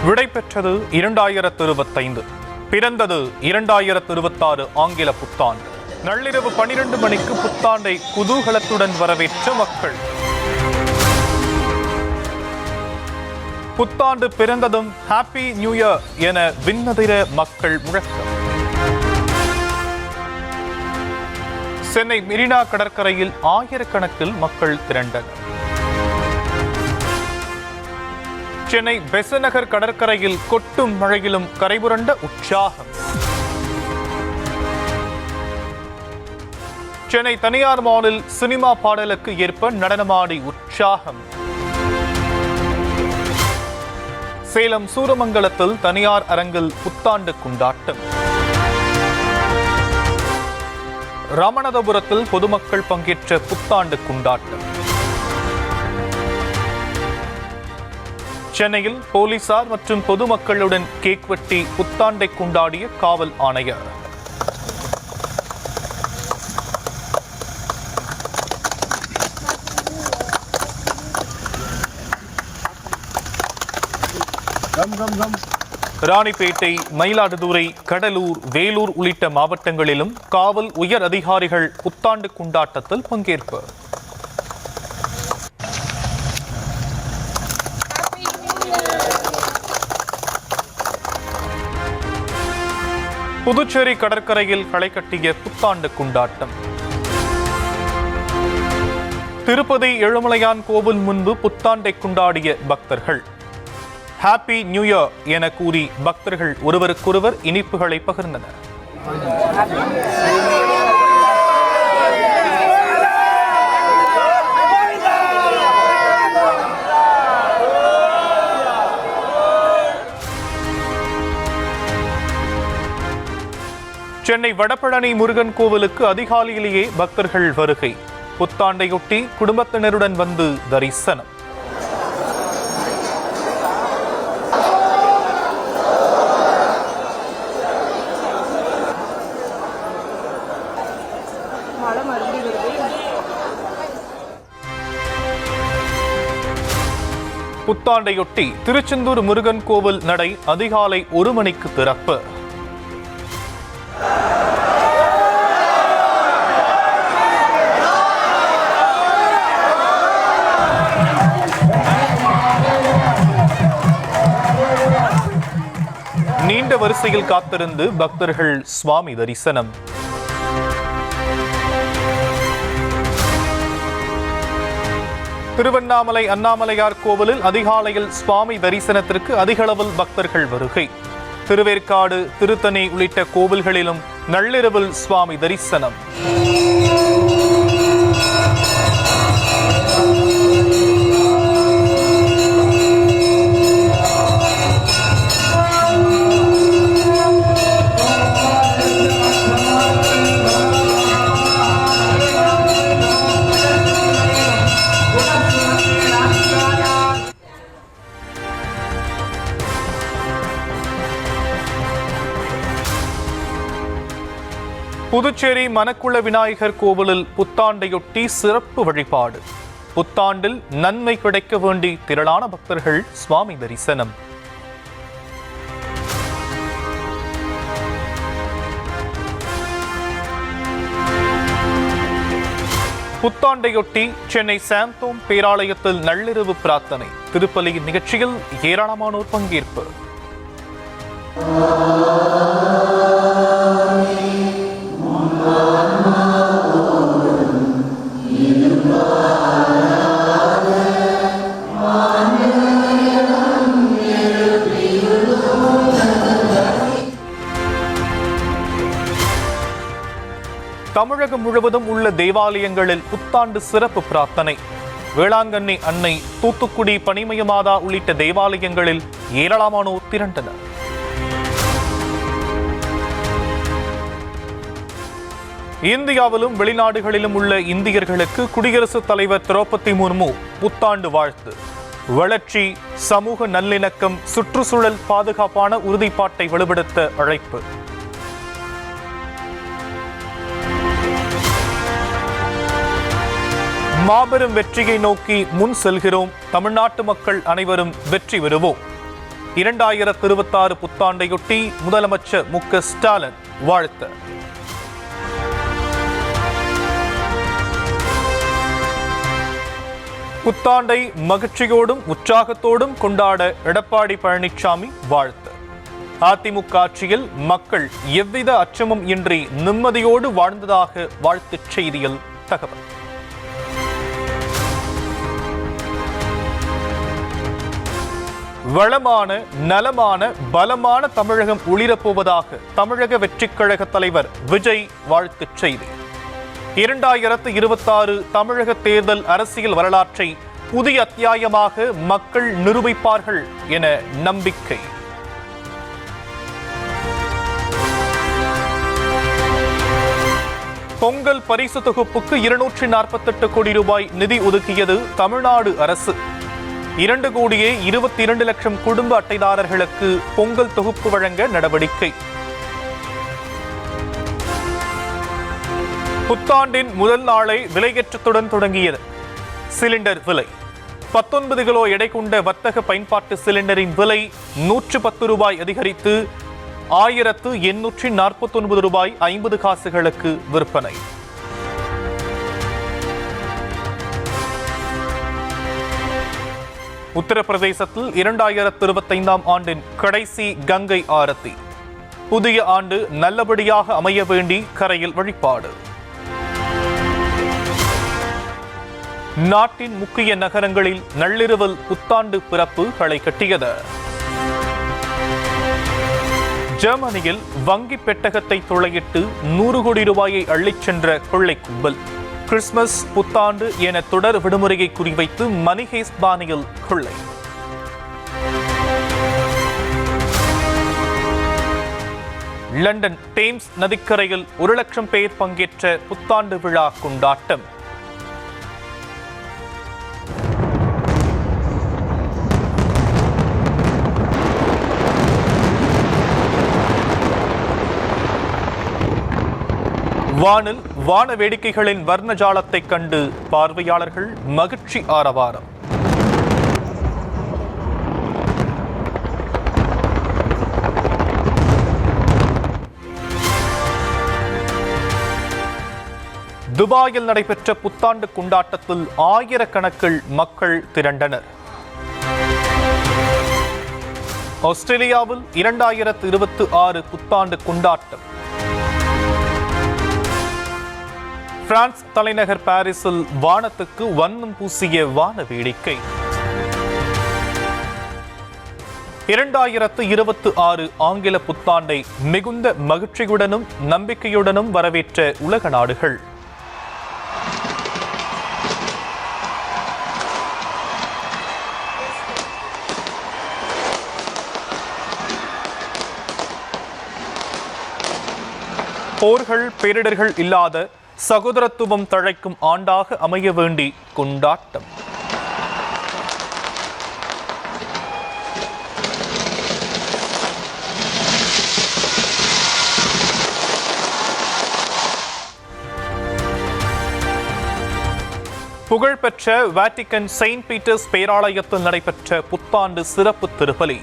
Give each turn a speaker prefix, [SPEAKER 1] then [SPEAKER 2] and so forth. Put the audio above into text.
[SPEAKER 1] விடை பெற்றது 2025. பிறந்தது 2026 ஆங்கில புத்தாண்டு. நள்ளிரவு 12 மணிக்கு புத்தாண்டை குதூகலத்துடன் வரவேற்ற மக்கள். புத்தாண்டு பிறந்ததும் ஹாப்பி நியூ இயர் என விண்ணதிர மக்கள் முழக்கம். சென்னை மெரினா கடற்கரையில் ஆயிரக்கணக்கில் மக்கள் திரண்டனர். சென்னை பெசநகர் கடற்கரையில் கொட்டும் மழையிலும் கரைபுரண்ட உற்சாகம். சென்னை தனியார் மாலில் சினிமா பாடலுக்கு ஏற்ப நடனமாடி உற்சாகம். சேலம் சூரமங்கலத்தில் தனியார் அரங்கில் புத்தாண்டு கொண்டாட்டம். ராமநாதபுரத்தில் பொதுமக்கள் பங்கேற்ற புத்தாண்டு கொண்டாட்டம். சென்னையில் போலீசார் மற்றும் பொதுமக்களுடன் கேக் வெட்டி புத்தாண்டை கொண்டாடிய காவல் ஆணையர். ராணிப்பேட்டை, மயிலாடுதுறை, கடலூர், வேலூர் உள்ளிட்ட மாவட்டங்களிலும் காவல் உயர் அதிகாரிகள் புத்தாண்டு கொண்டாட்டத்தில் பங்கேற்பு. புதுச்சேரி கடற்கரையில் களை கட்டிய புத்தாண்டு கொண்டாட்டம். திருப்பதி ஏழுமலையான் கோவில் முன்பு புத்தாண்டை கொண்டாடிய பக்தர்கள். ஹாப்பி நியூ இயர் என கூறி பக்தர்கள் ஒருவருக்கொருவர் இனிப்புகளை பகிர்ந்தனர். சென்னை வடபழனி முருகன் கோவிலுக்கு அதிகாலையிலேயே பக்தர்கள் வருகை. புத்தாண்டையொட்டி குடும்பத்தினருடன் வந்து தரிசனம். புத்தாண்டையொட்டி திருச்செந்தூர் முருகன் கோவில் நடை அதிகாலை 1 மணிக்கு திறப்பு. நீண்ட வரிசையில் காத்திருந்து பக்தர்கள் சுவாமி தரிசனம். திருவண்ணாமலை அண்ணாமலையார் கோவிலில் அதிகாலையில் சுவாமி தரிசனத்திற்கு அதிகளவில் பக்தர்கள் வருகை. திருவேற்காடு, திருத்தணி உள்ளிட்ட கோவில்களிலும் நள்ளிரவில் சுவாமி தரிசனம். புதுச்சேரி மணக்குள விநாயகர் கோவிலில் புத்தாண்டையொட்டி சிறப்பு வழிபாடு. புத்தாண்டில் நன்மை கிடைக்க வேண்டி திரளான பக்தர்கள் சுவாமி தரிசனம். புத்தாண்டையொட்டி சென்னை சாந்தோம் பேராலயத்தில் நள்ளிரவு பிரார்த்தனை. திருப்பலியின் நிகழ்ச்சியில் ஏராளமானோர் பங்கேற்பு. தமிழகம் முழுவதும் உள்ள தேவாலயங்களில் புத்தாண்டு சிறப்பு பிரார்த்தனை. வேளாங்கண்ணி அன்னை, தூத்துக்குடி பனிமயமாதா உள்ளிட்ட தேவாலயங்களில் ஏராளமானோர் திரண்டனர். இந்தியாவிலும் வெளிநாடுகளிலும் உள்ள இந்தியர்களுக்கு குடியரசுத் தலைவர் திரௌபதி முர்மு புத்தாண்டு வாழ்த்து. வளர்ச்சி, சமூக நல்லிணக்கம், சுற்றுச்சூழல் பாதுகாப்பான உறுதிப்பாட்டை வலுப்படுத்த அழைப்பு. மாபெரும் வெற்றியை நோக்கி முன் செல்கிறோம். தமிழ்நாட்டு மக்கள் அனைவரும் வெற்றி பெறுவோம். 2026 புத்தாண்டையொட்டி முதலமைச்சர் மு.க. ஸ்டாலின் வாழ்த்து. புத்தாண்டை மகிழ்ச்சியோடும் உற்சாகத்தோடும் கொண்டாட எடப்பாடி பழனிசாமி வாழ்த்து. அதிமுக ஆட்சியில் மக்கள் எவ்வித அச்சமும் இன்றி நிம்மதியோடு வாழ்ந்ததாக வாழ்த்துச் செய்தியில் தகவல். வளமான, நலமான, பலமான தமிழகம் ஒளிரப்போவதாக தமிழக வெற்றிக் கழக தலைவர் விஜய் வாழ்த்துச் செய்தி. 2026 தமிழக தேர்தல் அரசியல் வரலாற்றை புதிய அத்தியாயமாக மக்கள் நிரூபிப்பார்கள் என நம்பிக்கை. பொங்கல் பரிசு தொகுப்புக்கு 248 கோடி ரூபாய் நிதி ஒதுக்கியது தமிழ்நாடு அரசு. 2,22,00,000 குடும்ப அட்டைதாரர்களுக்கு பொங்கல் தொகுப்பு வழங்க நடவடிக்கை. புத்தாண்டின் முதல் நாளை விலையேற்றத்துடன் தொடங்கியது. சிலிண்டர் விலை 19 கிலோ எடை கொண்ட வர்த்தக பயன்பாட்டு சிலிண்டரின் விலை 110 ரூபாய் அதிகரித்து 1,849 ரூபாய் 50 காசுகளுக்கு விற்பனை. உத்தரப்பிரதேசத்தில் 2025 ஆண்டின் கடைசி கங்கை ஆரத்தி. புதிய ஆண்டு நல்லபடியாக அமைய வேண்டி கரையில் வழிபாடு. நாட்டின் முக்கிய நகரங்களில் நள்ளிரவில் புத்தாண்டு பிறப்பு களை கட்டியது. ஜெர்மனியில் வங்கி பெட்டகத்தை துளையிட்டு 100 கோடி ரூபாயை அள்ளிச் சென்ற கொள்ளை கும்பல். கிறிஸ்துமஸ், புத்தாண்டு என தொடர் விடுமுறையை குறிவைத்து மணிஹேஸ் பாணியில் கொள்ளை. லண்டன் தேம்ஸ் நதிக்கரையில் 1,00,000 பேர் பங்கேற்ற புத்தாண்டு விழா கொண்டாட்டம். வானில் வான வேடிக்கைகளின் வர்ணஜாலத்தை கண்டு பார்வையாளர்கள் மகிழ்ச்சி ஆரவாரம். துபாயில் நடைபெற்ற புத்தாண்டு கொண்டாட்டத்தில் ஆயிரக்கணக்கில் மக்கள் திரண்டனர். ஆஸ்திரேலியாவில் 2026 புத்தாண்டு கொண்டாட்டம். பிரான்ஸ் தலைநகர் பாரிஸில் வானத்துக்கு வண்ணம் பூசிய வான வேடிக்கை. 2026 ஆங்கில புத்தாண்டை மிகுந்த மகிழ்ச்சியுடனும் நம்பிக்கையுடனும் வரவேற்ற உலக நாடுகள். போர்கள், பேரிடர்கள் இல்லாத சகோதரத்துவம் தழைக்கும் ஆண்டாக அமைய வேண்டி கொண்டாட்டம். புகழ்பெற்ற வாட்டிகன் செயின்ட் பீட்டர்ஸ் பேராலயத்தில் நடைபெற்ற புத்தாண்டு சிறப்பு திருப்பலி.